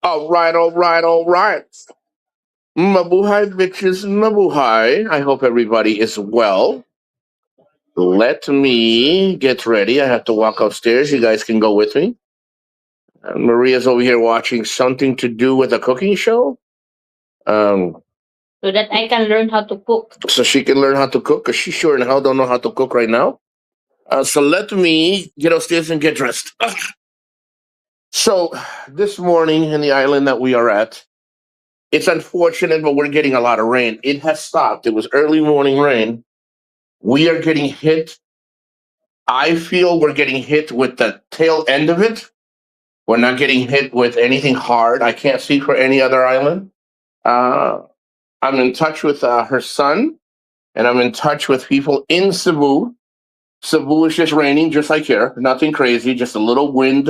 All right, all right, all right. Mabuhay, bitches, mabuhay. I hope everybody is well. Let me get ready. I have to walk upstairs. You guys can go with me. Maria's over here watching something to do with a cooking show. Um, so that I can learn how to cook. so she can learn how to cook because she sure in hell don't know how to cook right now. So let me get upstairs and get dressed. So this morning in the island that we are at, it's unfortunate, but we're getting a lot of rain. It has stopped. It was early morning rain. We are getting hit. I feel we're getting hit with the tail end of it. We're not getting hit with anything hard. I can't speak for any other island. Uh, I'm in touch with her son, and I'm in touch with people in Cebu. Cebu is just raining, just like here. Nothing crazy, just a little wind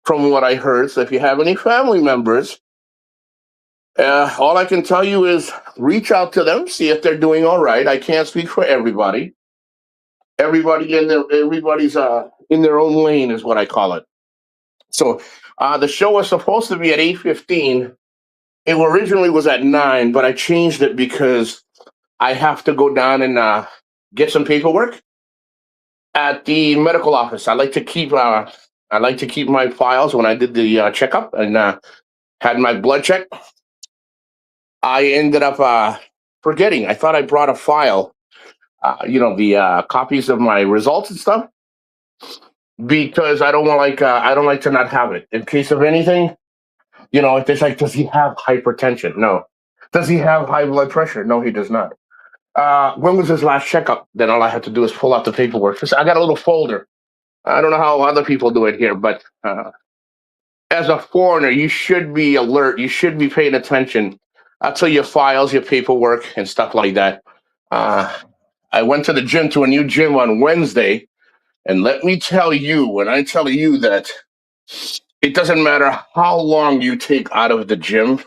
from what I heard. So if you have any family members, all I can tell you is reach out to them, see if they're doing all right. I can't speak for everybody. Everybody's in their own lane is what I call it. So the show was supposed to be at 8:15. It originally was at 9, but I changed it because I have to go down and get some paperwork at the medical office. I like to keep my files when I did the checkup and had my blood check. I ended up forgetting. I thought I brought a file, the copies of my results and stuff, because I don't like to not have it in case of anything. If there's like, does he have hypertension? No. Does he have high blood pressure? No, he does not. When was his last checkup? Then all I have to do is pull out the paperwork. I got a little folder. I don't know how other people do it here, but as a foreigner, you should be alert. You should be paying attention to your files, your paperwork, and stuff like that. Uh, I went to the gym, to a new gym on Wednesday, and let me tell you, when I tell you that it doesn't matter how long you take out of the gym,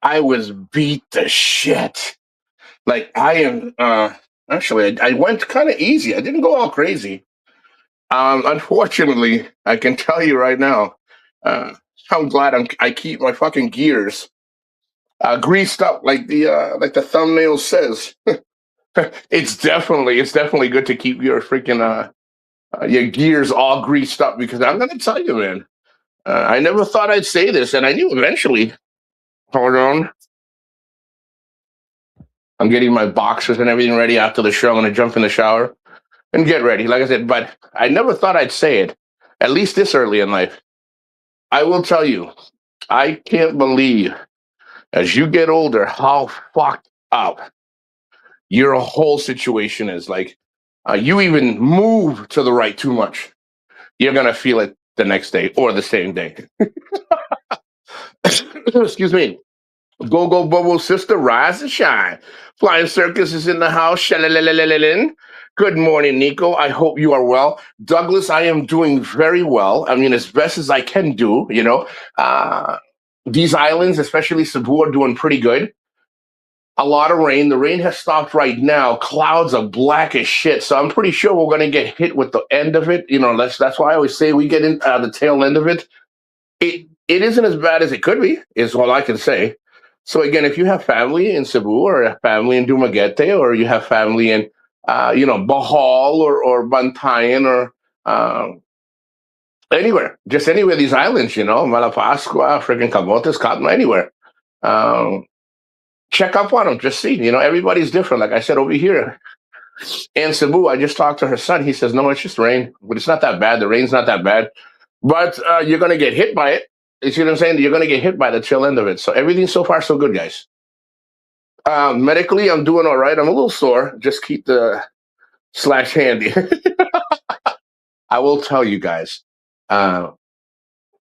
I was beat to shit. Like I am. Actually, I went kind of easy. I didn't go all crazy. Unfortunately, I can tell you right now. Uh, I'm glad I keep my fucking gears greased up like the thumbnail says. It's definitely good to keep your freaking your gears all greased up because I'm gonna tell you, man. I never thought I'd say this, and I knew eventually. Hold on. I'm getting my boxers and everything ready after the show. I'm gonna jump in the shower and get ready. Like I said, but I never thought I'd say it, at least this early in life. I will tell you, I can't believe as you get older how fucked up your whole situation is. Like, you even move to the right too much, you're gonna feel it the next day or the same day. Excuse me. Go go bubble sister, rise and shine. Flying Circus is in the house. Shalalalalalalin. Good morning, Nico. I hope you are well. Douglas, I am doing very well. I mean, as best as I can do, these islands, especially Cebu, are doing pretty good. A lot of rain. The rain has stopped right now. Clouds are black as shit. So I'm pretty sure we're going to get hit with the end of it. That's why I always say we get in the tail end of it. It isn't as bad as it could be, is all I can say. So again, if you have family in Cebu or a family in Dumaguete or you have family in, Bohol or Bantayan or anywhere, just anywhere these islands, Malapascua, freaking Camotes, Cotton, anywhere. Um, Check up on them, just see. Everybody's different. Like I said over here in Cebu, I just talked to her son. He says, no, it's just rain, but it's not that bad. The rain's not that bad. But you're going to get hit by it. You see what I'm saying? You're going to get hit by the tail end of it. So everything so far so good, guys. Medically, I'm doing all right. I'm a little sore. Just keep the slash handy. I will tell you guys. Uh,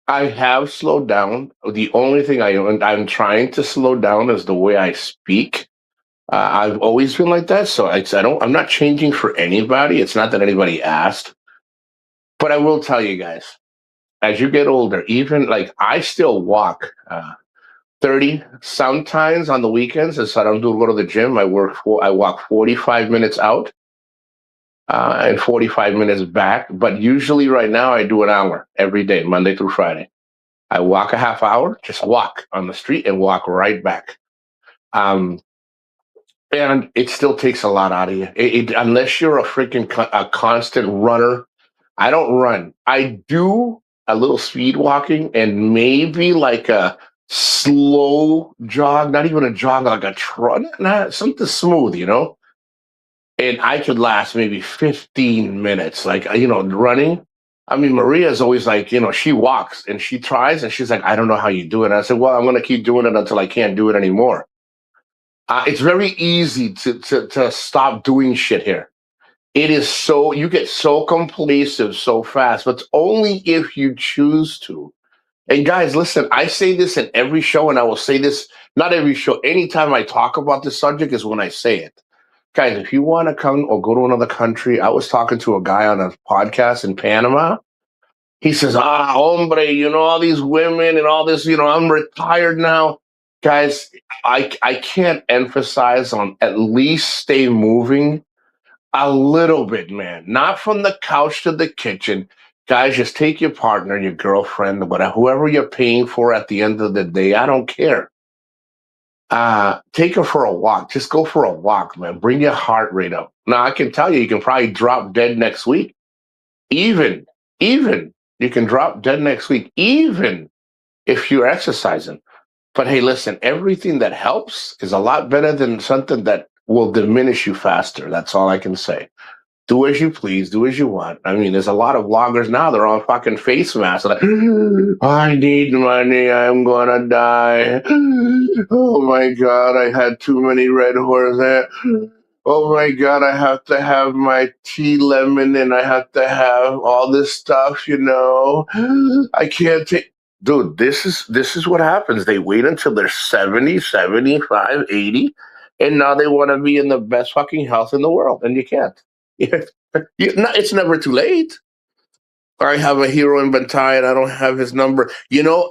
I have slowed down. The only thing I'm trying to slow down is the way I speak. I've always been like that, so I'm not changing for anybody. It's not that anybody asked, but I will tell you guys. As you get older, even like I still walk 30 sometimes on the weekends, as I don't do go to the gym. I walk 45 minutes out. and 45 minutes back. But usually, right now, I do an hour every day, Monday through Friday. I walk a half hour, just walk on the street and walk right back. Um, and it still takes a lot out of you. Unless you're a freaking a constant runner. I don't run. I do a little speed walking and maybe like a slow jog, not even a jog, like a trot, not something smooth, and I could last maybe 15 minutes, like, running. I mean, Maria's always like, she walks and she tries and she's like, I don't know how you do it. And I said, well, I'm going to keep doing it until I can't do it anymore. It's very easy to stop doing shit here. It is so, you get so complacent so fast, but it's only if you choose to. And guys, listen, I say this in every show, and I will say this not every show. Anytime I talk about this subject is when I say it. Guys, if you want to come or go to another country, I was talking to a guy on a podcast in Panama. He says, hombre, all these women and all this, I'm retired now. Guys, I can't emphasize on at least stay moving a little bit, man. Not from the couch to the kitchen. Guys, just take your partner, your girlfriend, whatever, whoever you're paying for at the end of the day. I don't care. Take her for a walk. Just go for a walk, man. Bring your heart rate up. Now, I can tell you, you can probably drop dead next week. Even you can drop dead next week, even if you're exercising. But hey, listen, everything that helps is a lot better than something that will diminish you faster. That's all I can say. Do as you please, do as you want. I mean, there's a lot of vloggers now, they're on fucking face masks. Like, I need money, I'm gonna die. Oh my God, I had too many red horses. Oh my God, I have to have my tea lemon and I have to have all this stuff. I can't take. Dude, this is what happens. They wait until they're 70, 75, 80, and now they want to be in the best fucking health in the world, and you can't. It's never too late. I have a hero in Bantai and I don't have his number.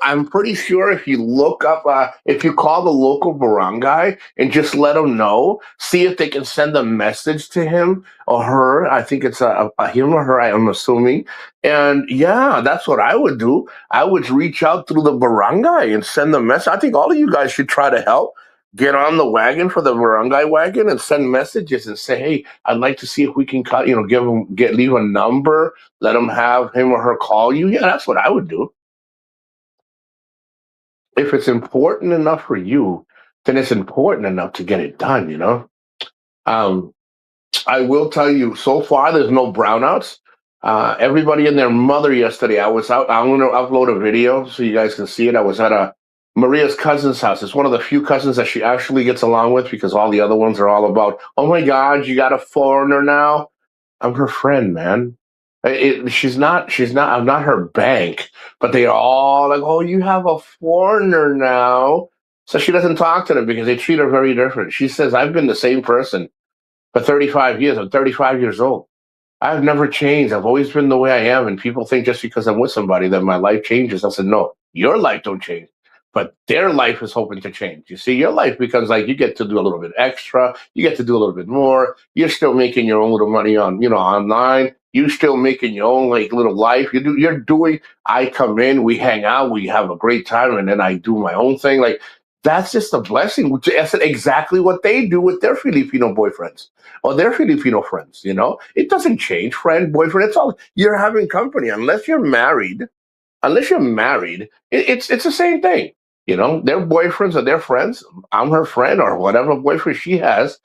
I'm pretty sure if you look up, if you call the local barangay and just let them know, see if they can send a message to him or her. I think it's a him or her, I'm assuming. And yeah, that's what I would do. I would reach out through the barangay and send the message. I think all of you guys should try to help. Get on the wagon for the barangay wagon and send messages and say, hey, I'd like to see if we can cut, leave a number, let them have him or her call you. Yeah, that's what I would do. If it's important enough for you, then it's important enough to get it done. Um, I will tell you, so far, there's no brownouts. Everybody and their mother yesterday, I was out. I'm going to upload a video so you guys can see it. I was at Maria's cousin's house. It's one of the few cousins that she actually gets along with because all the other ones are all about, oh my God, you got a foreigner now. I'm her friend, man. I'm not her bank, but they are all like, oh, you have a foreigner now. So she doesn't talk to them because they treat her very different. She says, I've been the same person for 35 years. I'm 35 years old. I've never changed. I've always been the way I am. And people think just because I'm with somebody that my life changes. I said, no, your life don't change. But their life is hoping to change. You see, your life becomes like you get to do a little bit extra. You get to do a little bit more. You're still making your own little money online. You're still making your own like little life. You're doing, I come in, we hang out, we have a great time, and then I do my own thing. Like that's just a blessing. That's exactly what they do with their Filipino boyfriends or their Filipino friends. It doesn't change, friend, boyfriend. It's all you're having company. Unless you're married, it's the same thing. Their boyfriends or their friends. I'm her friend or whatever boyfriend she has.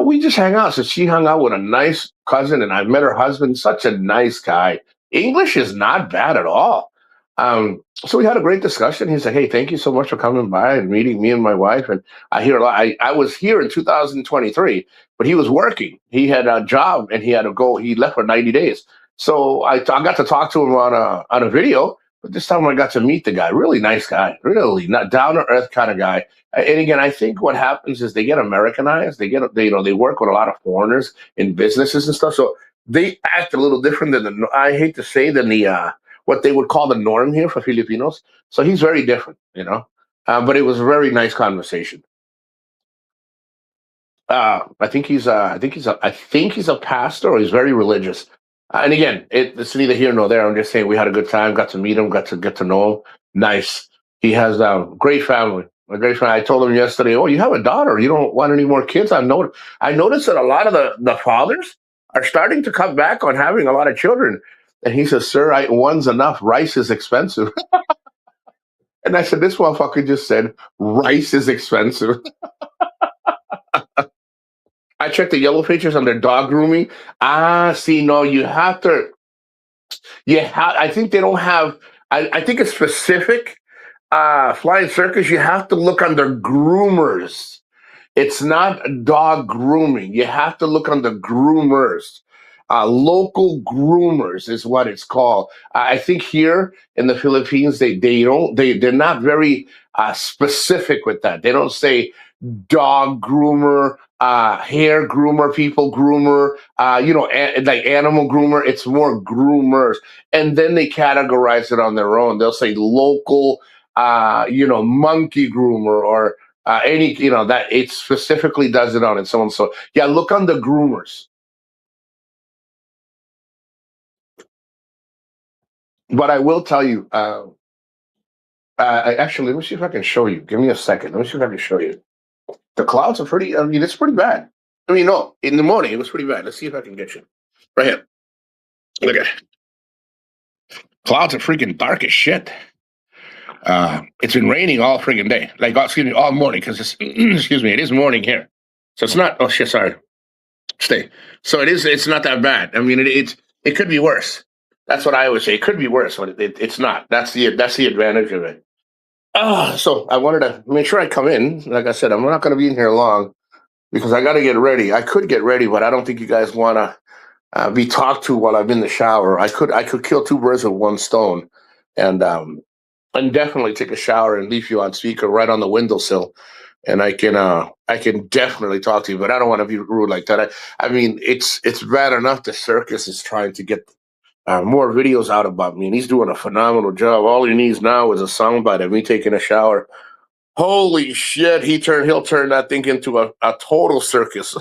We just hang out. So she hung out with a nice cousin, and I met her husband. Such a nice guy. English is not bad at all. So we had a great discussion. He's like, "Hey, thank you so much for coming by and meeting me and my wife." And I hear a lot. I was here in 2023, but he was working. He had a job, and he had to go. He left for 90 days. So I got to talk to him on a video. But this time I got to meet the guy. Really nice guy. Really not down to earth kind of guy. And again, I think what happens is they get Americanized. They work with a lot of foreigners in businesses and stuff. So they act a little different I hate to say, than the what they would call the norm here for Filipinos. So he's very different. But it was a very nice conversation. I think he's a pastor or he's very religious. And again, it's neither here nor there. I'm just saying we had a good time, got to meet him, got to get to know him. Nice. He has a great family. A great family. I told him yesterday, "Oh, you have a daughter. You don't want any more kids?" I noticed that a lot of the fathers are starting to cut back on having a lot of children. And he says, "Sir, one's enough. Rice is expensive." And I said, "This motherfucker just said rice is expensive." I checked the yellow pages on their dog grooming. See, no, you have to. Yeah, I think they don't have. I think it's specific. Flying circus, you have to look under groomers. It's not dog grooming. You have to look under groomers. Local groomers is what it's called. I think here in the Philippines, they're not very specific with that. They don't say dog groomer, hair groomer, people groomer, like animal groomer. It's more groomers. And then they categorize it on their own. They'll say local, monkey groomer or that it specifically does it on its own. So yeah, look on the groomers. But I will tell you, actually, let me see if I can show you. Give me a second. Let me see if I can show you. The clouds are pretty. I mean, it's pretty bad. I mean, no, in the morning it was pretty bad. Let's see if I can get you right here. Look at it. Clouds are freaking dark as shit. It's been raining all freaking day. Like, excuse me, all morning because it's excuse me, it is morning here. So it's not. Oh shit, sorry. Stay. So it is. It's not that bad. I mean, it could be worse. That's what I always say. It could be worse, but it's not. That's the advantage of it. So I wanted to make sure I come in. Like I said, I'm not going to be in here long because I got to get ready. I could get ready, but I don't think you guys want to be talked to while I'm in the shower. I could kill two birds with one stone, and definitely take a shower and leave you on speaker right on the windowsill, and I can definitely talk to you. But I don't want to be rude like that. I mean, it's bad enough the circus is trying to get more videos out about me, and he's doing a phenomenal job. All he needs now is a soundbite of me taking a shower. Holy shit, he'll turn that thing into a total circus.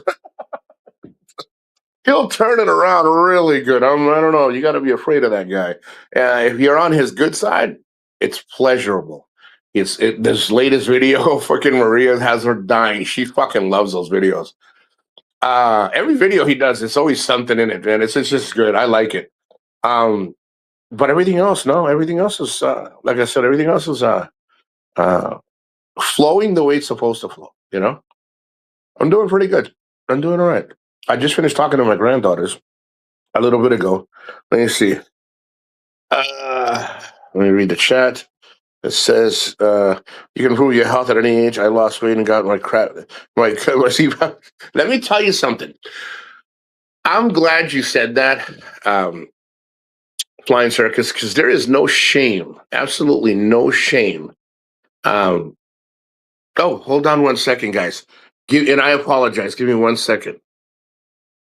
He'll turn it around really good. I don't know. You got to be afraid of that guy. If you're on his good side, it's pleasurable. This latest video, fucking Maria has her dying. She fucking loves those videos. Every video he does, it's always something in it, man. It's just good. I like it. Um, but everything else, no, everything else is like I said, everything else is uh, flowing the way it's supposed to flow. I'm doing pretty good. I'm doing all right. I just finished talking to my granddaughters a little bit ago. Let me see. Let me read the chat. It says, "You can improve your health at any age. I lost weight and got my crap. See, let me tell you something. I'm glad you said that, Flying Circus, because there is no shame, absolutely no shame. Um, oh, hold on one second, guys. And I apologize. Give me 1 second.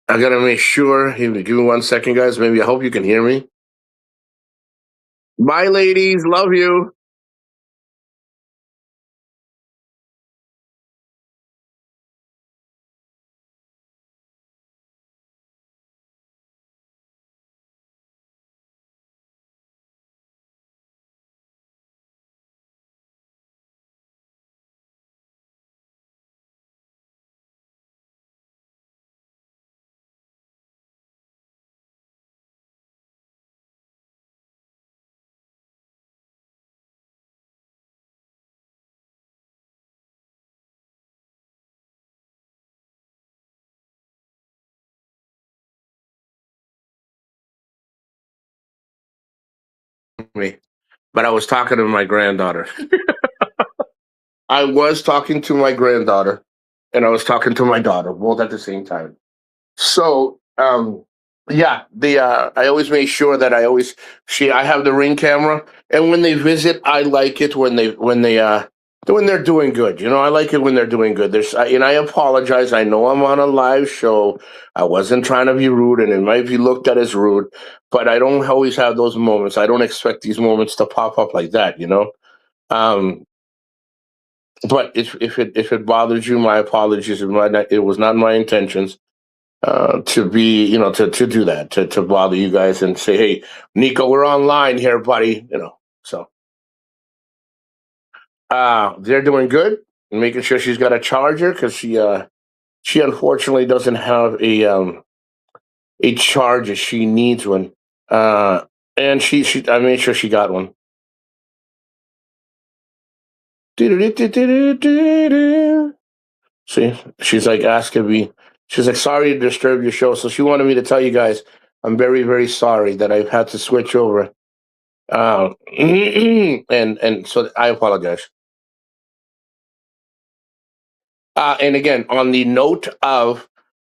I gotta make sure. Give me 1 second, guys. Maybe I hope you can hear me. Bye, ladies. Love you. Me. But I was talking to my granddaughter. I was talking to my granddaughter, and I was talking to my daughter, both at the same time. So, yeah, the I always make sure that I have the Ring camera, and when they visit, I like it when they're doing good. I like it when they're doing good. And I apologize. I know I'm on a live show. I wasn't trying to be rude, and it might be looked at as rude, but I don't always have those moments. I don't expect these moments to pop up like that. Um, But if it bothers you, my apologies. It was not my intentions to be, to do that, to bother you guys and say, hey, Nico, we're online here, buddy. So they're doing good, making sure she's got a charger because she unfortunately doesn't have a charger. She needs one. And she I made sure she got one. See, she's like asking me. She's like, sorry to disturb your show. So she wanted me to tell you guys, I'm very, very sorry that I've had to switch over. And so I apologize. And again, on the note of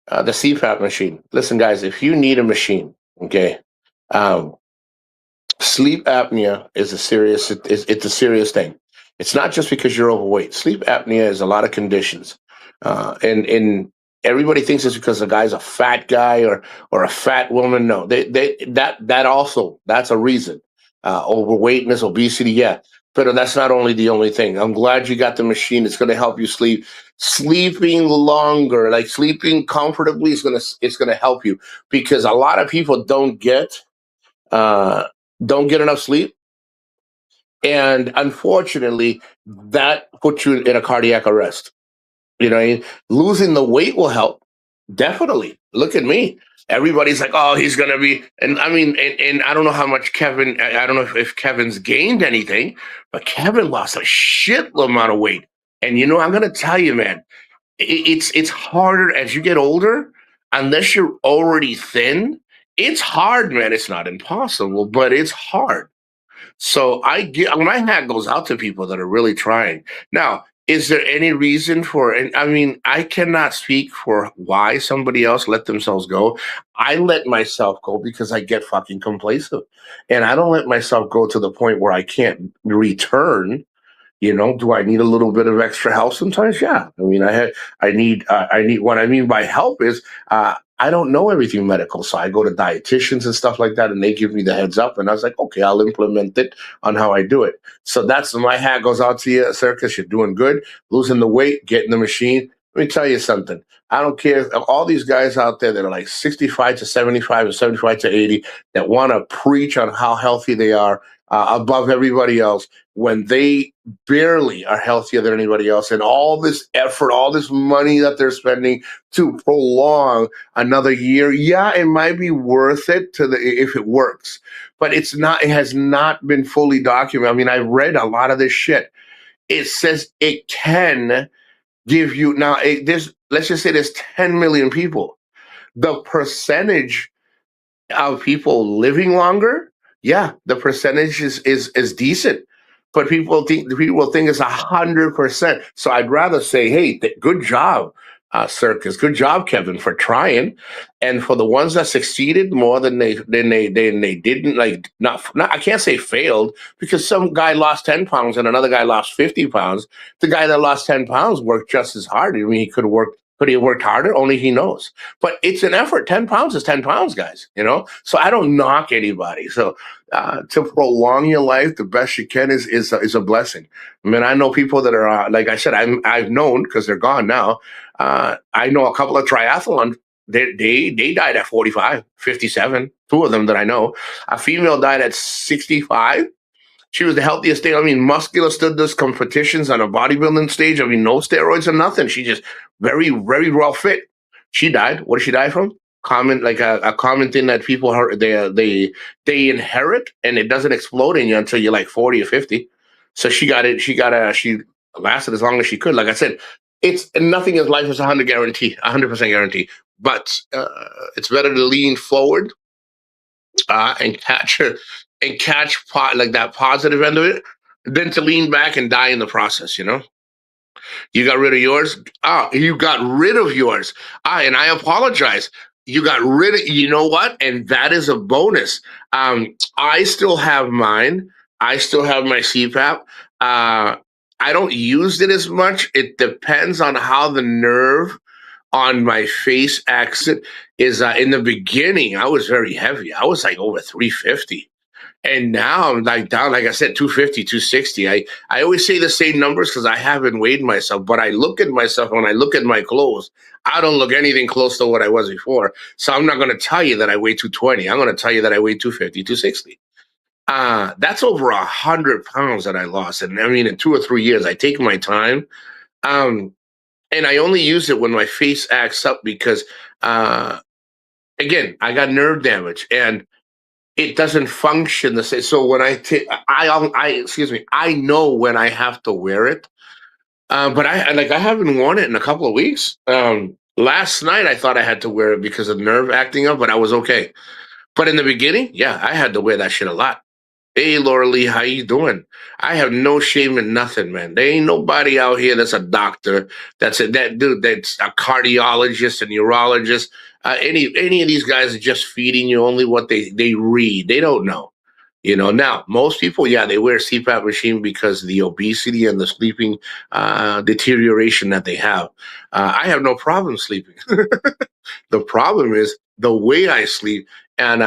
the CPAP machine, listen, guys, if you need a machine, okay, um, sleep apnea is it's a serious thing. It's not just because you're overweight. Sleep apnea is a lot of conditions, and everybody thinks it's because the guy's a fat guy or a fat woman. No, that also that's a reason. Overweightness, obesity, yeah. But that's not only the only thing. I'm glad you got the machine. It's going to help you sleep. Sleeping longer, like sleeping comfortably, it's gonna help you because a lot of people uh, don't get enough sleep, and unfortunately, that puts you in a cardiac arrest. Losing the weight will help. Definitely. Look at me. Everybody's like, "Oh, he's gonna be," and I mean, and I don't know how much Kevin. I don't know if Kevin's gained anything, but Kevin lost a shit amount of weight. And I'm gonna tell you, man, it's harder as you get older. Unless you're already thin, it's hard, man. It's not impossible, but it's hard. So my hat goes out to people that are really trying. Now, is there any reason for? And I mean, I cannot speak for why somebody else let themselves go. I let myself go because I get fucking complacent, and I don't let myself go to the point where I can't return. Do I need a little bit of extra help sometimes? Yeah. I mean, I need, what I mean by help is, I don't know everything medical. So I go to dietitians and stuff like that, and they give me the heads up. And I was like, okay, I'll implement it on how I do it. So that's my hat goes out to you, Circus. You're doing good, losing the weight, getting the machine. Let me tell you something. I don't care. All these guys out there that are like 65 to 75 or 75 to 80 that want to preach on how healthy they are above everybody else when they barely are healthier than anybody else, and all this effort, all this money that they're spending to prolong another year. Yeah, it might be worth it if it works, but it's not. It has not been fully documented. I mean, I've read a lot of this shit. It says it can give you now. Let's just say there's 10 million people. The percentage of people living longer, yeah, the percentage is decent. But people think it's 100%. So I'd rather say, hey, good job, Circus. Good job, Kevin, for trying. And for the ones that succeeded more than they didn't, like, not I can't say failed, because some guy lost 10 pounds and another guy lost 50 pounds. The guy that lost 10 pounds worked just as hard. I mean, could he have worked harder? Only he knows. But it's an effort. 10 pounds is 10 pounds, guys, So I don't knock anybody. So to prolong your life the best you can is a blessing. I mean, I know people that are, like I said, I've known, because they're gone now. I know a couple of triathlon. They died at 45, 57. Two of them that I know. A female died at 65. She was the healthiest thing. I mean, muscular, stood this competitions on a bodybuilding stage. I mean, no steroids or nothing. She just very, very well fit. She died. What did she die from? Common, like a common thing that people they inherit, and it doesn't explode in you until you're like 40 or 50. So she got it. She lasted as long as she could. Like I said, it's nothing in life is 100% guarantee. But it's better to lean forward and like that positive end of it, than to lean back and die in the process. You got rid of yours. You got rid of yours. And I apologize. You got rid of. You know what? And that is a bonus. I still have mine. I still have my CPAP. I don't use it as much. It depends on how the nerve on my face exit is. In the beginning, I was very heavy. I was like over 350. And now I'm like down, like I said, 250, 260. I always say the same numbers because I haven't weighed myself, but I look at myself when I look at my clothes. I don't look anything close to what I was before. So I'm not going to tell you that I weigh 220. I'm going to tell you that I weigh 250, 260. That's over 100 pounds that I lost. And I mean, in 2 or 3 years, I take my time. Um, and I only use it when my face acts up because, uh, again, I got nerve damage and it doesn't function the same. So when I take, excuse me, I know when I have to wear it. But I haven't worn it in a couple of weeks. Last night I thought I had to wear it because of nerve acting up, but I was okay. But in the beginning, yeah, I had to wear that shit a lot. Hey, Laura Lee, how you doing? I have no shame in nothing, man. There ain't nobody out here that's a doctor, that dude that's a cardiologist, a neurologist. Any of these guys are just feeding you only what they read. They don't know. Now most people, yeah, they wear CPAP machine because of the obesity and the sleeping deterioration that they have. I have no problem sleeping. The problem is the way I sleep, and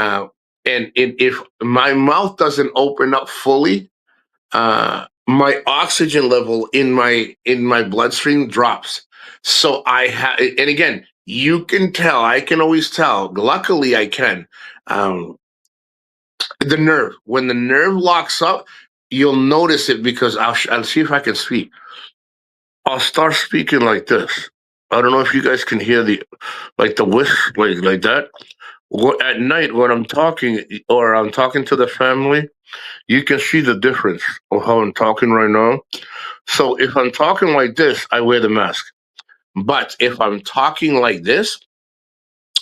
if my mouth doesn't open up fully, my oxygen level in my bloodstream drops. So I have, and again, you can tell. I can always tell. Luckily, I can. Um, the nerve, when the nerve locks up, you'll notice it because I'll see if I can speak. I'll start speaking like this. I don't know if you guys can hear the whisk like that. At night when I'm talking or I'm talking to the family, you can see the difference of how I'm talking right now. So if I'm talking like this, I wear the mask. But if I'm talking like this,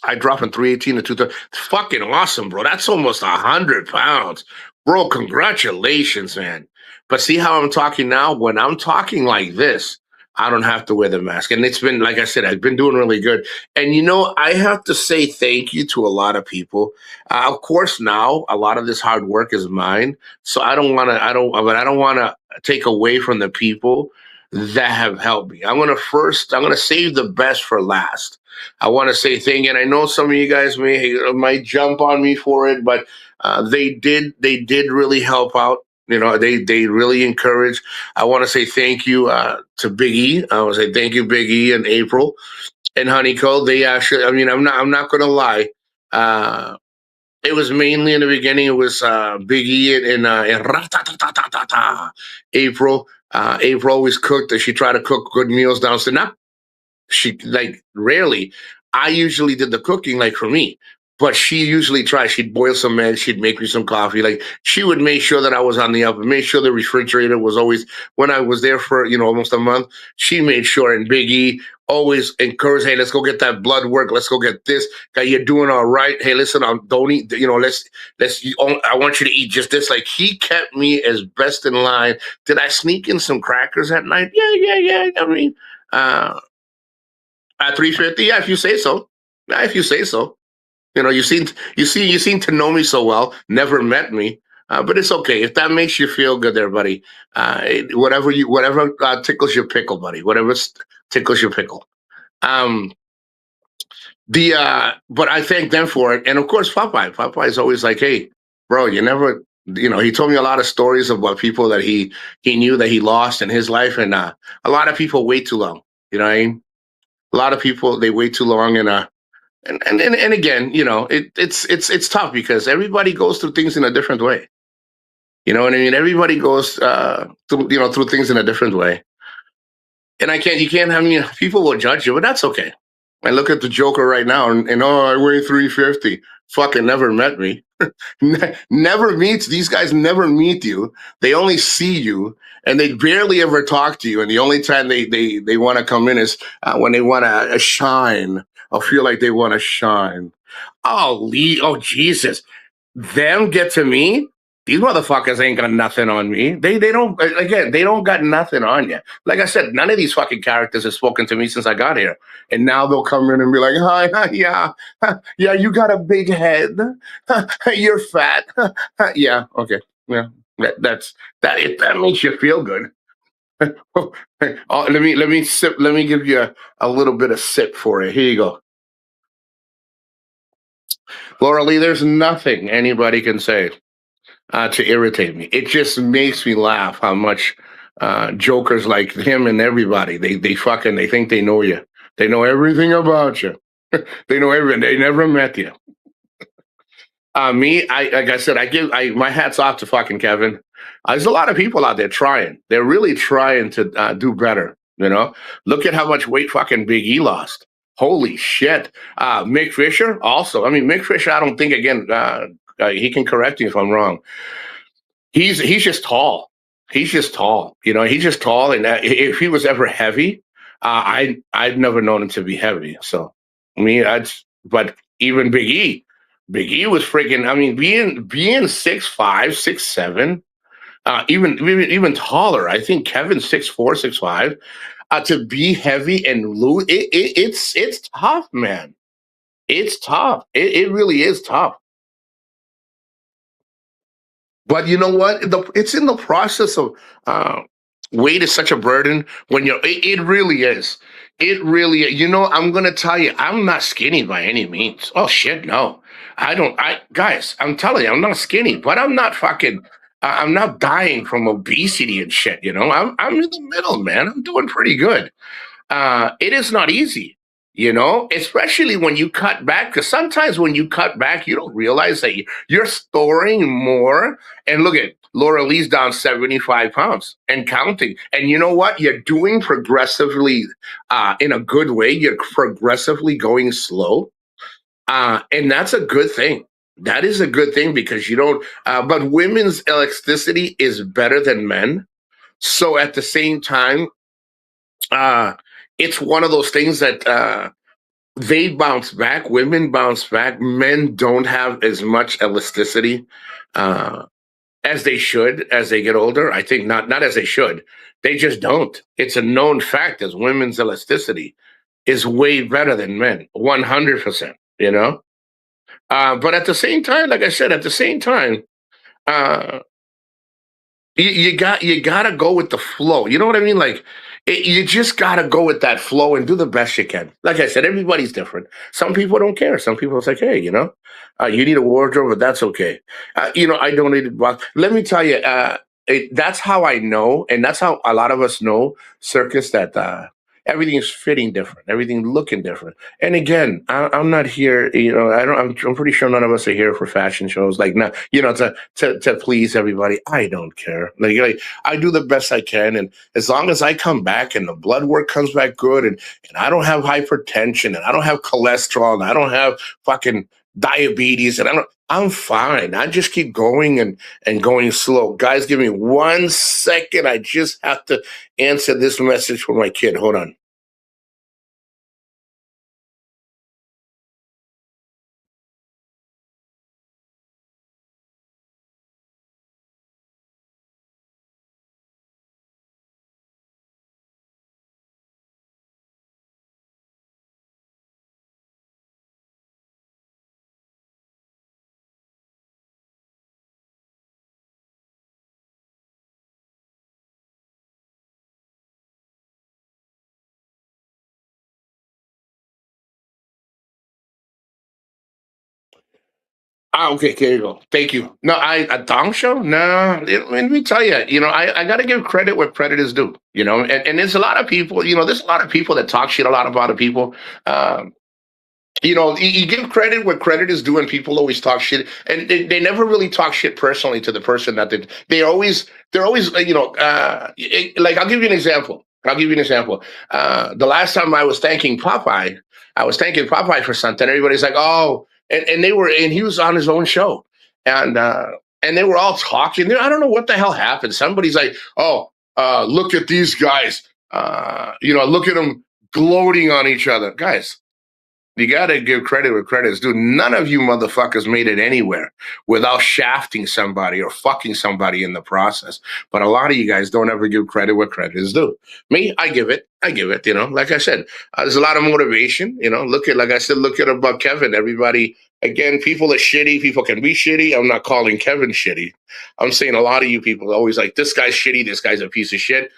I drop from 318 to 230. It's fucking awesome, bro. That's almost 100 pounds. Bro, congratulations, man. But see how I'm talking now? When I'm talking like this, I don't have to wear the mask. And it's been, like I said, I've been doing really good. And I have to say thank you to a lot of people. Of course, now a lot of this hard work is mine. So I don't want to take away from the people that have helped me. I'm going to save the best for last. I want to say thank you, and I know some of you guys might jump on me for it, but they did really help out. They really encourage. I want to say thank you to Big E. I want to say thank you, Big E and April and Honeycomb. They actually, I mean, I'm not going to lie. It was mainly in the beginning. It was Big E and April. April always cooked. She tried to cook good meals downstairs. Not she like rarely. I usually did the cooking like for me, but she usually tried. She'd boil some eggs. She'd make me some coffee. Like she would make sure that I was on the oven, make sure the refrigerator was always. When I was there for almost a month, she made sure. And Biggie always encouraged, "Hey, let's go get that blood work. Let's go get this. Okay, you're doing all right. Hey, listen, don't eat. I want you to eat just this." Like he kept me as best in line. Did I sneak in some crackers at night? Yeah, yeah, yeah. I mean. At 350, yeah, if you say so. Yeah, if you say so. You seem to know me so well. Never met me, but it's okay if that makes you feel good, there, buddy. Whatever tickles your pickle, buddy. Whatever tickles your pickle. Um, but I thank them for it, and of course, Popeye. Popeye is always like, "Hey, bro, you never." He told me a lot of stories about people that he knew that he lost in his life, and a lot of people wait too long. You know what I mean? A lot of people they wait too long, and again, it's tough because everybody goes through things in a different way. You know what I mean? Everybody goes through things in a different way, and you can't have people will judge you, but that's okay. I look at the Joker right now, and oh, I weigh 350. Fucking never met me. Never meets these guys. Never meet you. They only see you, and they barely ever talk to you. And the only time they want to come in is when they want to shine or feel like they want to shine. Oh, oh Jesus! Them get to me. These motherfuckers ain't got nothing on me. They don't again. They don't got nothing on you. Like I said, none of these fucking characters have spoken to me since I got here, and now they'll come in and be like, "Hi, hi, yeah, yeah, you got a big head. You're fat. Yeah, okay, yeah, that's that. If that makes you feel good, oh, let me sip. Let me give you a little bit of sip for it. Here you go, Laura Lee. There's nothing anybody can say to irritate me. It just makes me laugh how much jokers like him and everybody they think they know you. They know everything about you. They know everything. They never met you. Me, I like I said, I my hats off to fucking Kevin. There's a lot of people out there trying. They're really trying to do better. You know, look at how much weight fucking Big E lost. Holy shit. Mick Fisher also. I mean, Mick Fisher. I don't think again. He can correct me if I'm wrong. He's just tall. He's just tall. You know, he's just tall. And if he was ever heavy, I'd never known him to be heavy. So me, but even Big E was freaking. I mean, being 6'5", 6'7", even taller. I think Kevin's 6'4", 6'5". To be heavy and lose, it's tough, man. It's tough. It really is tough. But you know what? It's in the process of weight is such a burden when you're. It really is. It really. You know, I'm gonna tell you, I'm not skinny by any means. Oh shit, no. I don't. I guys, I'm telling you, I'm not skinny, but I'm not fucking. I'm not dying from obesity and shit. You know, I'm in the middle, man. I'm doing pretty good. It is not easy, you know, especially when you cut back. Because sometimes when you cut back, you don't realize that you're storing more. And look at Laura Lee's down 75 pounds and counting. And you know what? You're doing progressively in a good way. You're progressively going slow. And that's a good thing. That is a good thing because you don't, but women's elasticity is better than men. So at the same time, uh, it's one of those things that they bounce back. Women bounce back. Men don't have as much elasticity uh, as they should as they get older. I think not as they should. They just don't. It's a known fact as women's elasticity is way better than men, 100%. You know, but at the same time, like I said, at the same time. Uh, you gotta go with the flow. You know what I mean? Like you just gotta go with that flow and do the best you can. Like I said, everybody's different. Some people don't care. Some people it's like, hey, you know, you need a wardrobe, but that's okay. You know, I donated box. Let me tell you, that's how I know, and that's how a lot of us know, Circus, that everything is fitting different, everything looking different. And again, I'm not here. You know, I don't. I'm pretty sure none of us are here for fashion shows. Like, not you know, to please everybody. I don't care. Like I do the best I can, and as long as I come back and the blood work comes back good, and I don't have hypertension, and I don't have cholesterol, and I don't have fucking diabetes, and I'm fine. I just keep going and going slow. Guys, give me 1 second. I just have to answer this message for my kid. Hold on. Okay, here you go. Thank you. No, a Dong show? No, let me tell you. You know, I got to give credit where credit is due. You know, and there's a lot of people. You know, there's a lot of people that talk shit a lot about other people. Um, you know, you give credit where credit is due, and people always talk shit, and they never really talk shit personally to the person that they're always like I'll give you an example. I'll give you an example. The last time I was thanking Popeye for something. Everybody's like, oh, and they were, and he was on his own show, and and they were all talking. I don't know what the hell happened. Somebody's like, oh, look at these guys. You know, look at them gloating on each other, guys. You got to give credit where credit is due. None of you motherfuckers made it anywhere without shafting somebody or fucking somebody in the process. But a lot of you guys don't ever give credit where credit is due. Me, I give it. I give it. You know, like I said, there's a lot of motivation. You know, look at, like I said, look at about Kevin. Everybody, again, people are shitty. People can be shitty. I'm not calling Kevin shitty. I'm saying a lot of you people are always like, this guy's shitty. This guy's a piece of shit.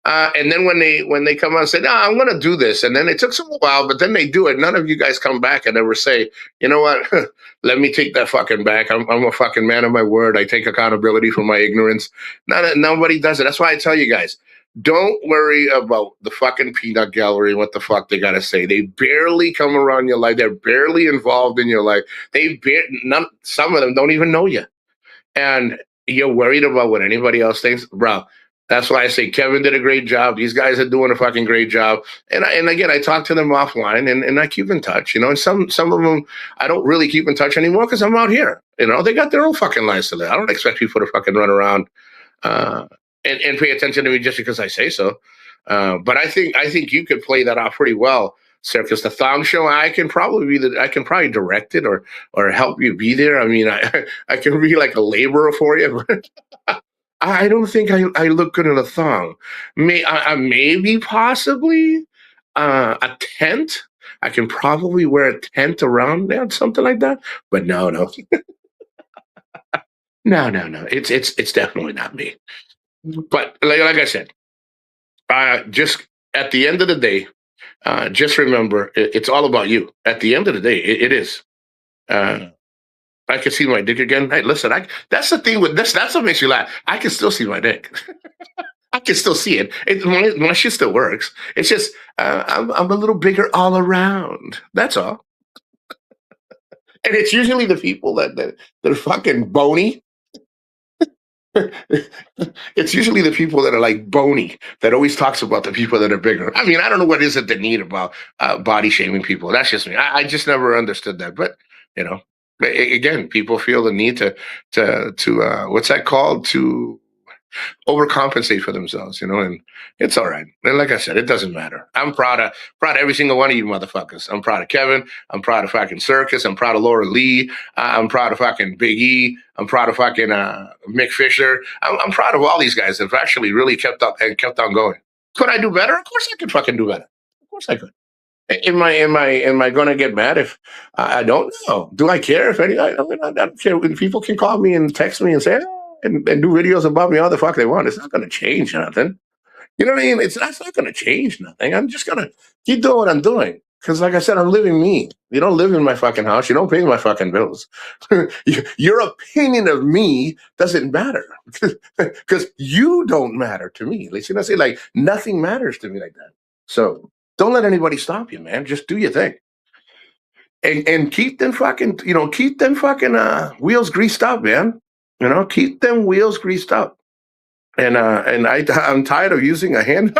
And then when they come out and say, "No, I'm going to do this," and then it took some while, but then they do it. None of you guys come back and ever say, "You know what? Let me take that fucking back. I'm a fucking man of my word. I take accountability for my ignorance." Nobody does it. That's why I tell you guys, don't worry about the fucking peanut gallery. What the fuck they gotta say? They barely come around your life. They're barely involved in your life. Some of them don't even know you, and you're worried about what anybody else thinks, bro. That's why I say Kevin did a great job. These guys are doing a fucking great job. And again, I talk to them offline and I keep in touch, And some of them I don't really keep in touch anymore because I'm out here. They got their own fucking lives to live. I don't expect people to fucking run around uh, and pay attention to me just because I say so. But I think you could play that off pretty well, Circus the Thong Show. I can probably direct it or help you be there. I mean, I can be like a laborer for you. I don't think I look good in a thong. Maybe possibly a tent. I can probably wear a tent around there, something like that. But no, no, no. It's definitely not me. But like I said, just at the end of the day, just remember it's all about you. At the end of the day, it is. Uh, I can see my dick again. Hey, listen, that's the thing with this. That's what makes you laugh. I can still see my dick. I can still see it. My shit still works. It's just I'm a little bigger all around. That's all. And it's usually the people that are fucking bony. It's usually the people that are like bony that always talks about the people that are bigger. I mean, I don't know what is it they need about body shaming people. That's just me. I just never understood that. But you know, again, people feel the need to what's that called to overcompensate for themselves, and it's all right. And like I said, it doesn't matter. I'm proud of every single one of you motherfuckers. I'm proud of Kevin. I'm proud of fucking Circus. I'm proud of Laura Lee. I'm proud of fucking Big E. I'm proud of fucking Mick Fisher. I'm proud of all these guys that have actually really kept up and kept on going. Could I do better? Of course I could fucking do better. Of course I could. Am I going to get mad if I don't know? Do I care if any? I don't care. People can call me and text me and say and do videos about me all the fuck they want. It's not going to change nothing. You know what I mean? That's not going to change nothing. I'm just going to keep doing what I'm doing. Because, like I said, I'm living me. You don't live in my fucking house. You don't pay my fucking bills. Your opinion of me doesn't matter because you don't matter to me. Like, I say, like, nothing matters to me like that. So don't let anybody stop you, man. Just do your thing. And keep them fucking wheels greased up, man. Keep them wheels greased up. I'm tired of using a hand.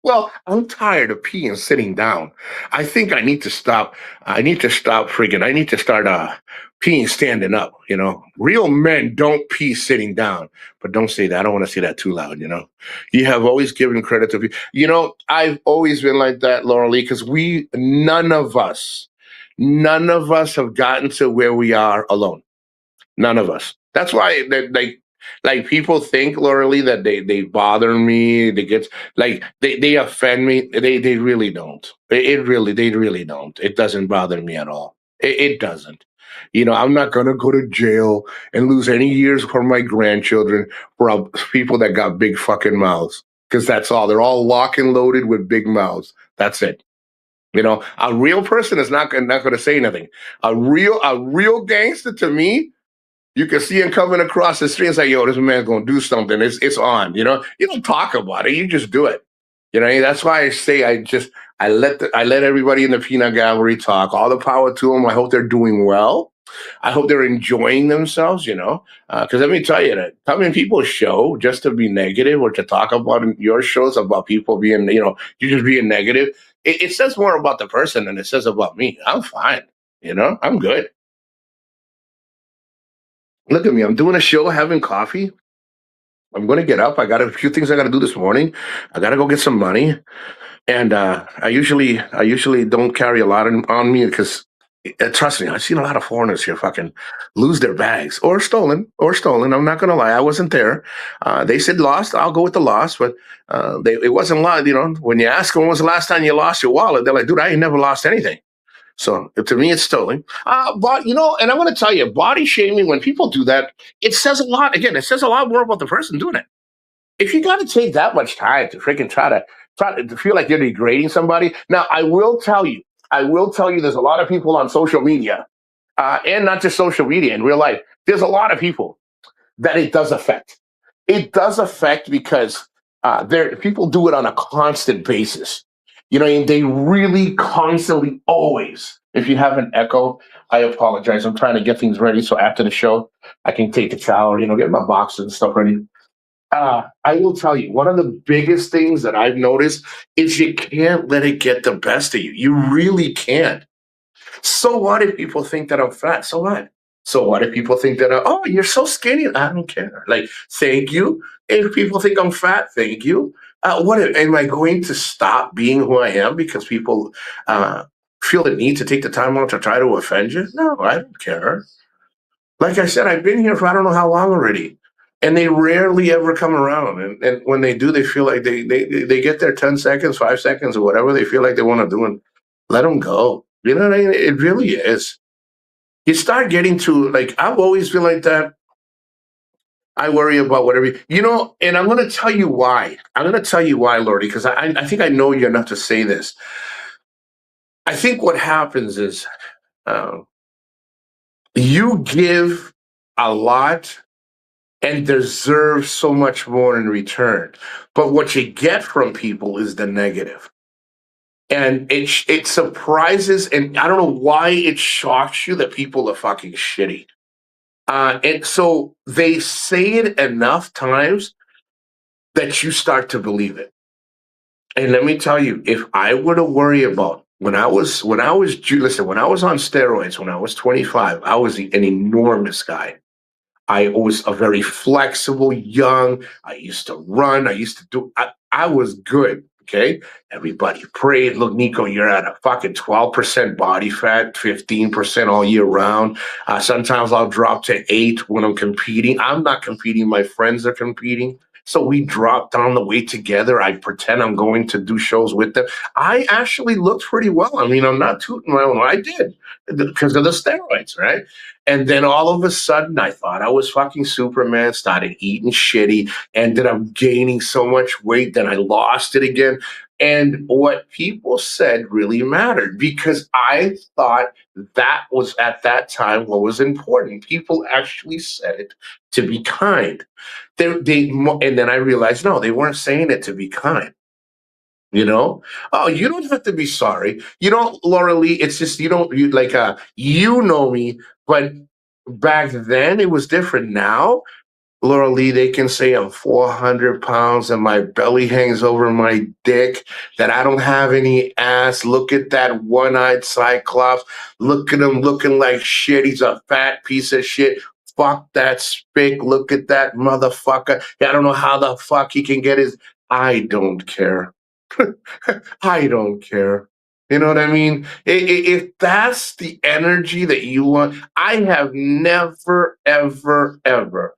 Well, I'm tired of peeing sitting down. I think I need to stop. I need to stop friggin'. I need to start peeing standing up. Real men don't pee sitting down. But don't say that. I don't want to say that too loud. You have always given credit to people. I've always been like that, Laura Lee, because none of us have gotten to where we are alone. None of us. That's why like people think, Laura Lee, that they bother me. They get like they offend me. They really don't. They really don't. It doesn't bother me at all. It doesn't. I'm not gonna go to jail and lose any years for my grandchildren for people that got big fucking mouths. Because that's all. They're all lock and loaded with big mouths. That's it. A real person is not going to say nothing. A real gangster to me, you can see him coming across the street and say, "Yo, this man's gonna do something. It's on." You don't talk about it. You just do it. That's why I say I let everybody in the peanut gallery talk. All the power to them. I hope they're doing well. I hope they're enjoying themselves. Because let me tell you that coming people's show just to be negative or to talk about your shows about people being, you just being negative. It says more about the person than it says about me. I'm fine. I'm good. Look at me. I'm doing a show, having coffee. I'm going to get up. I got a few things I got to do this morning. I got to go get some money, and I usually don't carry a lot on me because trust me, I've seen a lot of foreigners here fucking lose their bags or stolen. I'm not going to lie, I wasn't there. They said lost. I'll go with the lost, but it wasn't lost. When you ask them when was the last time you lost your wallet, they're like, "Dude, I ain't never lost anything." So to me, it's stolen. But and I'm going to tell you, body shaming when people do that, it says a lot. Again, it says a lot more about the person doing it. if you got to take that much time to freaking try to feel like you're degrading somebody. Now, I will tell you, there's a lot of people on social media, and not just social media, in real life. There's a lot of people that it does affect. It does affect because there people do it on a constant basis. You know, and they really constantly always. If you have an echo, I apologize. I'm trying to get things ready so after the show I can take a shower. You know, get my boxes and stuff ready. I will tell you, one of the biggest things that I've noticed is you can't let it get the best of you. You really can't. So what if people think that I'm fat? So what? So what if people think that, oh, you're so skinny? I don't care. Like, thank you. If people think I'm fat, thank you. Am I going to stop being who I am because people uh, feel the need to take the time out to try to offend you? No, I don't care. Like I said, I've been here for I don't know how long already. And they rarely ever come around. And when they do, they feel like they get their 10 seconds, 5 seconds, or whatever they feel like they want to do and let them go. You know what I mean? It really is. You start getting to, like, I've always been like that. I worry about whatever, and I'm going to tell you why. I'm going to tell you why, Lordy, because I think I know you enough to say this. I think what happens is uh, you give a lot and deserve so much more in return. But what you get from people is the negative. And it surprises, and I don't know why it shocks you that people are fucking shitty. And so they say it enough times that you start to believe it. And let me tell you, if I were to worry about when I was when I was when I was on steroids, when I was 25, I was an enormous guy. I was a very flexible, young. I used to run. I was good. Okay. Everybody prayed. Look, Nico, you're at a fucking 12% body fat, 15% all year round. Sometimes I'll drop to 8 when I'm competing. I'm not competing. My friends are competing. So we drop down the weight together. I pretend I'm going to do shows with them. I actually looked pretty well. I mean, I'm not tooting my own. I did because of the steroids, right? And then all of a sudden, I thought I was fucking Superman, started eating shitty, ended up gaining so much weight, then I lost it again. And what people said really mattered because I thought that was at that time what was important. People actually said it to be kind. And then I realized, no, they weren't saying it to be kind. You know, oh, you don't have to be sorry. You don't, Laura Lee. It's just you know me, but back then it was different. Now, Laura Lee, they can say I'm 400 pounds and my belly hangs over my dick, that I don't have any ass. Look at that one-eyed cyclops. Look at him looking like shit. He's a fat piece of shit. Fuck that spick. Look at that motherfucker. I don't know how the fuck he can get his. I don't care. I don't care. You know what I mean? If that's the energy that you want, I have never, ever, ever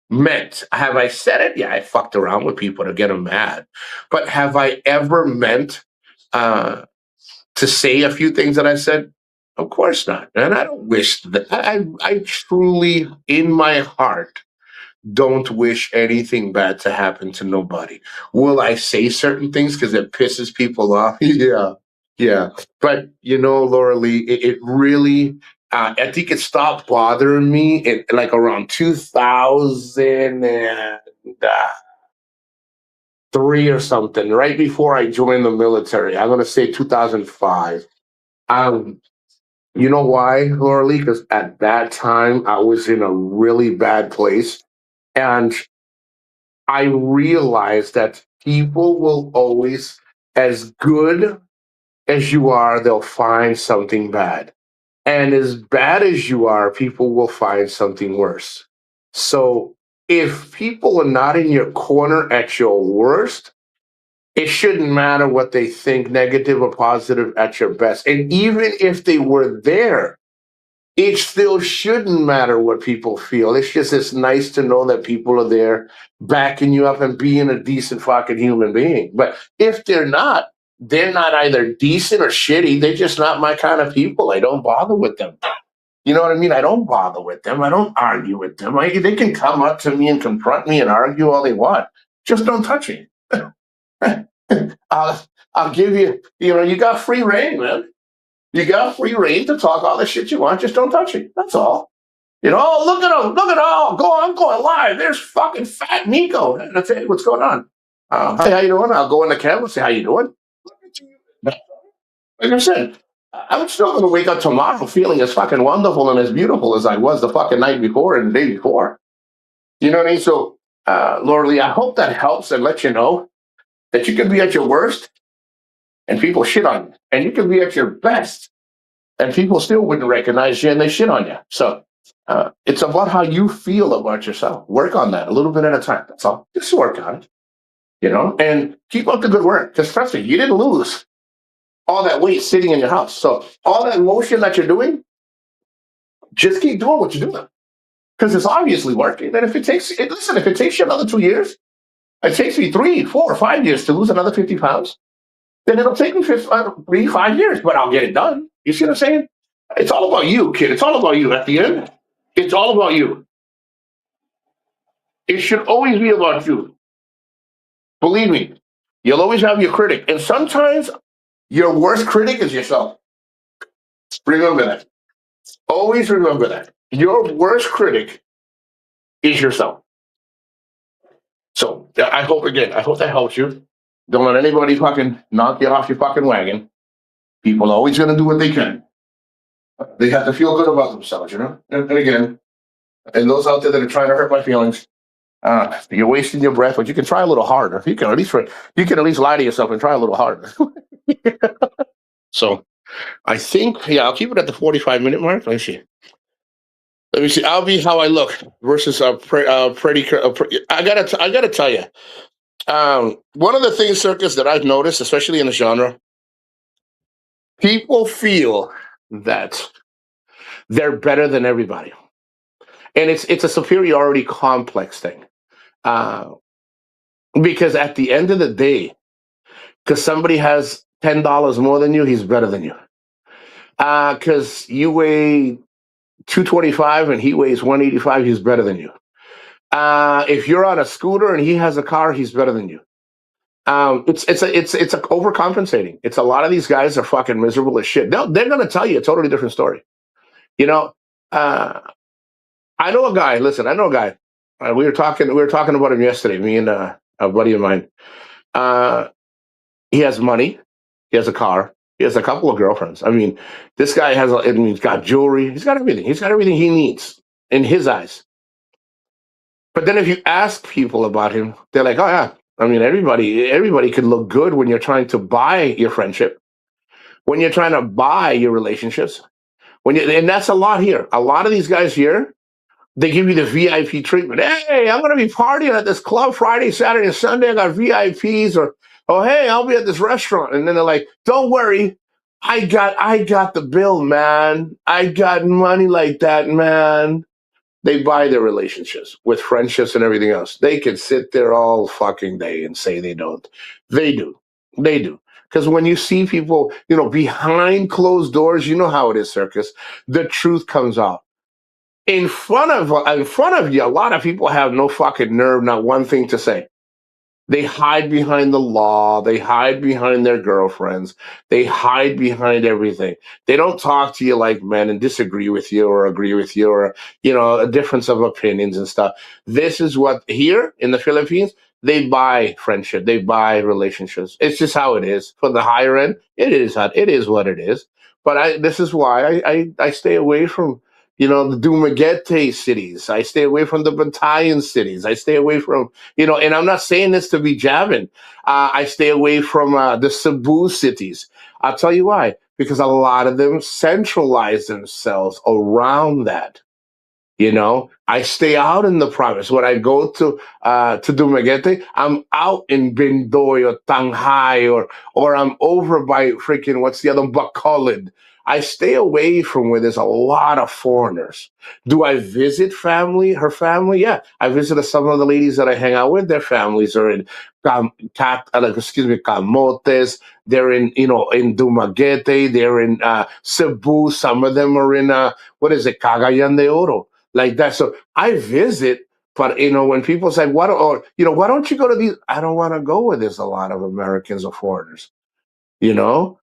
meant. Have I said it? Yeah, I fucked around with people to get them mad. But have I ever meant uh, to say a few things that I said? Of course not. And I don't wish that. I truly, in my heart, don't wish anything bad to happen to nobody. Will I say certain things because it pisses people off? Yeah, yeah. But Laura Lee, it really. I think it stopped bothering me like around 2003 or something, right before I joined the military. I'm gonna say 2005. Um, you know why, Laura Lee? Because at that time I was in a really bad place. And I realize that people will always, as good as you are, they'll find something bad. And as bad as you are, people will find something worse. So if people are not in your corner at your worst, it shouldn't matter what they think, negative or positive, at your best. And even if they were there, it still shouldn't matter what people feel. It's nice to know that people are there backing you up and being a decent fucking human being. But if they're not either decent or shitty. They're just not my kind of people. I don't bother with them. You know what I mean? I don't bother with them. I don't argue with them. They can come up to me and confront me and argue all they want. Just don't touch me. I'll give you, you got free reign, man. You got free reign to talk all the shit you want. Just don't touch me. That's all. Oh, look at him. Look at I'm going live. There's fucking fat Nico. That's it. What's going on? Hey, how you doing? I'll go in the camera and say, how you doing? Like I said, I'm still going to wake up tomorrow feeling as fucking wonderful and as beautiful as I was the fucking night before and the day before. You know what I mean? So, Lorley, I hope that helps and lets you know that you can be at your worst and people shit on you. And you can be at your best and people still wouldn't recognize you and they shit on you. So it's about how you feel about yourself. Work on that a little bit at a time. That's all. Just work on it, and keep up the good work. Because trust me, you didn't lose all that weight sitting in your house. So all that motion that you're doing, just keep doing what you're doing. Because it's obviously working. And if it takes you another 2 years, it takes me 3, 4, 5 years to lose another 50 pounds, then it'll take me 3, 5 years, but I'll get it done. You see what I'm saying? It's all about you, kid. It's all about you. At the end, it's all about you. It should always be about you. Believe me, you'll always have your critic. And sometimes your worst critic is yourself. Remember that. Always remember that. Your worst critic is yourself. So I hope that helps you. Don't let anybody fucking knock you off your fucking wagon. People are always going to do what they can. They have to feel good about themselves, And again, and those out there that are trying to hurt my feelings, you're wasting your breath, but you can try a little harder. You can at least lie to yourself and try a little harder. So I think, I'll keep it at the 45-minute mark. Let me see. I'll be how I look versus pretty. I gotta tell you, one of the things, Circus, that I've noticed, especially in the genre, people feel that they're better than everybody, and it's a superiority complex thing. Because at the end of the day, because somebody has $10 more than you, he's better than you. Because you weigh 225 and he weighs 185, he's better than you. If you're on a scooter and he has a car, he's better than you. It's overcompensating. It's a lot of these guys are fucking miserable as shit. They're gonna tell you a totally different story. I know a guy. Listen, I know a guy. We were talking about him yesterday. Me and a buddy of mine. He has money. He has a car. He has a couple of girlfriends. I mean, this guy he's got jewelry. He's got everything. He's got everything he needs in his eyes. But then if you ask people about him, they're like, oh yeah. I mean, everybody can look good when you're trying to buy your friendship, when you're trying to buy your relationships, and that's a lot here. A lot of these guys here, they give you the VIP treatment. Hey, I'm going to be partying at this club Friday, Saturday, and Sunday. I got VIPs. Or, oh, hey, I'll be at this restaurant. And then they're like, don't worry. I got the bill, man. I got money like that, man. They buy their relationships with friendships and everything else. They can sit there all fucking day and say they don't. They do. They do. Because when you see people, behind closed doors, you know how it is, Circus. The truth comes out. In front of you, a lot of people have no fucking nerve, not one thing to say. They hide behind the law. They hide behind their girlfriends. They hide behind everything. They don't talk to you like men and disagree with you or agree with you or, a difference of opinions and stuff. This is what here in the Philippines, they buy friendship. They buy relationships. It's just how it is. For the higher end, it is what it is. But this is why I stay away from the Dumaguete cities. I stay away from the Bantayan cities. I stay away from, and I'm not saying this to be jabbing. I stay away from the Cebu cities. I'll tell you why. Because a lot of them centralize themselves around that. I stay out in the province. When I go to Dumaguete, I'm out in Bindoy or Tanghai or I'm over by freaking, what's the other, Bacolod. I stay away from where there's a lot of foreigners. Do I visit her family? Yeah. I visited some of the ladies that I hang out with. Their families are in Camotes. They're in Dumaguete. They're in Cebu. Some of them are in, Cagayan de Oro. Like that. So I visit But when people say, why don't you go to these? I don't want to go where there's a lot of Americans or foreigners.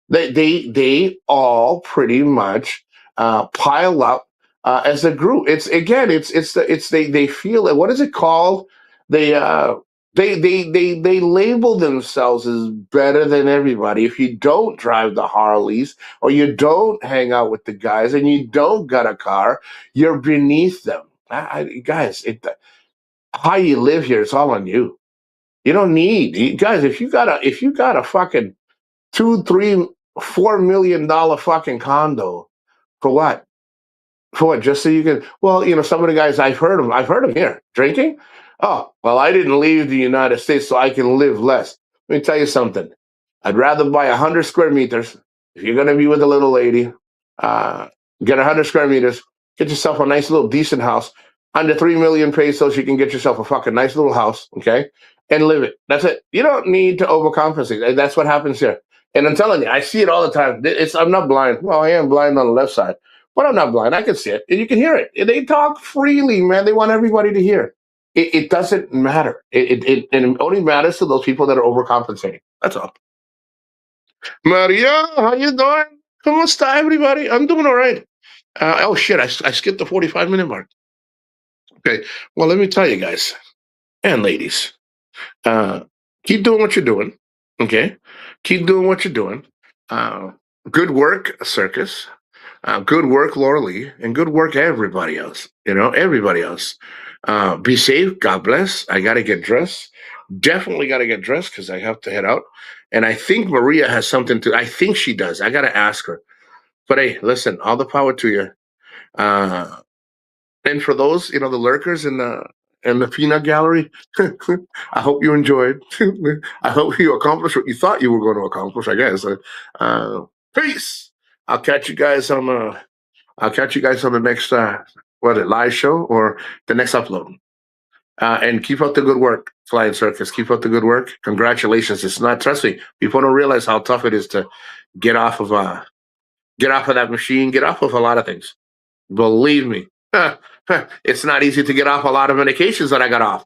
They all pretty much pile up as a group. They feel it. What is it called? They they label themselves as better than everybody. If you don't drive the Harleys or you don't hang out with the guys and you don't got a car, you're beneath them. Guys, how you live here, it's all on you. You don't need guys. If you got a fucking two, three, $4 million fucking condo for what? For what? Just so you can? Well, some of the guys I've heard them here drinking. Oh, well, I didn't leave the United States so I can live less. Let me tell you something. I'd rather buy 100 square meters if you're gonna be with a little lady. Uh, get 100 square meters. Get yourself a nice little decent house. Under 3 million pesos, you can get yourself a fucking nice little house. Okay, and live it. That's it. You don't need to overcompensate. That's what happens here. And I'm telling you, I see it all the time. I'm not blind. Well, I am blind on the left side, but I'm not blind. I can see it, and you can hear it. They talk freely, man. They want everybody to hear. It doesn't matter. And it only matters to those people that are overcompensating. That's all. Maria, how you doing? ¿Cómo está everybody? I'm doing all right. Oh shit, I skipped the 45-minute mark. Okay, well, let me tell you guys and ladies, uh, keep doing what you're doing. Okay, keep doing what you're doing. Uh, Good work, Circus. Good work, Laura Lee, and good work, everybody else. Everybody else. Be safe. God bless. I got to get dressed. Definitely got to get dressed because I have to head out. And I think Maria has something to. I think she does. I got to ask her. But hey, listen, all the power to you. Uh, and for those, the lurkers in the peanut gallery, I hope you enjoyed. I hope you accomplished what you thought you were going to accomplish. I guess. Peace. I'll catch you guys on the next live show or the next upload. And keep up the good work, Flying Circus. Keep up the good work. Congratulations. It's not, trust me, people don't realize how tough it is to get off of that machine, get off of a lot of things. Believe me. It's not easy to get off a lot of medications that I got off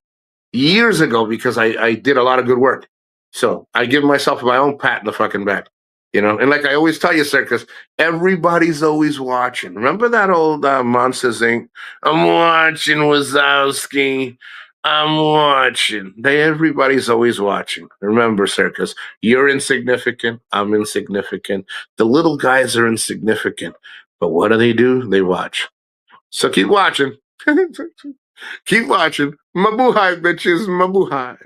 years ago because I did a lot of good work. So I give myself my own pat in the fucking back. And like I always tell you, Circus, everybody's always watching. Remember that old Monsters Inc.? I'm watching Wazowski. I'm watching. Everybody's always watching. Remember, Circus, you're insignificant. I'm insignificant. The little guys are insignificant. But what do? They watch. So keep watching. Keep watching. Mabuhay, bitches. Mabuhay.